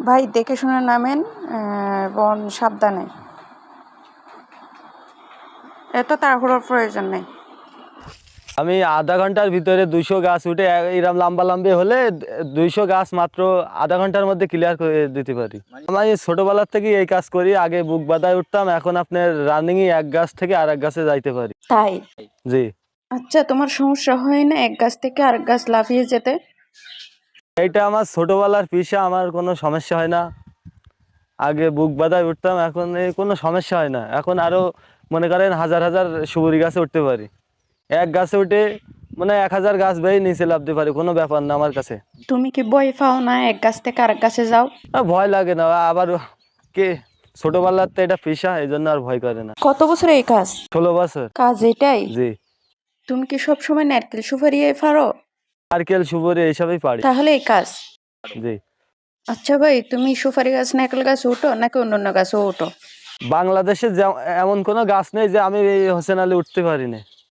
ভাই দেখে শুনে নামেন, বন সাবধানে, এত তাড়াহুড়োর প্রয়োজন নেই। আমি আধা ঘন্টার ভিতরে 200 গাছ উঠে এরকম লম্বা হলে 200 গাছ মাত্র আধা ঘন্টার মধ্যে ক্লিয়ার করে দিতে পারি। আমি ছোটবেলার থেকে এই কাজ করি। আগে বুক বাঁধায় উঠতাম, এখন আপনার রানিংয়ে এক গাছ থেকে আরেক গাছে যাইতে পারি। তাই? জি। আচ্ছা, তোমার সমস্যা হয় না এক গাছ থেকে আরেক গাছ লাফিয়ে যেতে? এইটা আমার ছোটবেলার পেশা, আমার কোনো সমস্যা হয় না। আগে বুক বাঁধায় উঠতাম, এখন এই কোনো সমস্যা হয় না। এখন আরো মনে করেন হাজার হাজার সুপারি গাছে উঠতে পারি। এক গাছে উঠে মানে 1000 গাছ বেয়ে নিচে লাফতে পারি, কোনো ব্যাপার না আমার কাছে। তুমি কি ভয় পাও না এক গাছ থেকে আরেক গাছে যাও? ভয় লাগে না, আবার কে ছোটবেলার তো এটা পেশা, এই জন্য আর ভয় করে না। কত বছর এই কাজ? 16 বছর। কাজ এটাই? জি। তুমি কি সব সময় নারকেল সুপারি পারো? নারকেল সুপারি এইসবই পারি। তাহলে এই কাজ? জি। আচ্ছা ভাই, তুমি সুপারি গাছ নারকেল গাছ উঠো নাকি অন্য গাছও উঠো? বাংলাদেশে এমন কোনো গাছ নেই যে আমি এই হোসেন আলী উঠতে পারি না।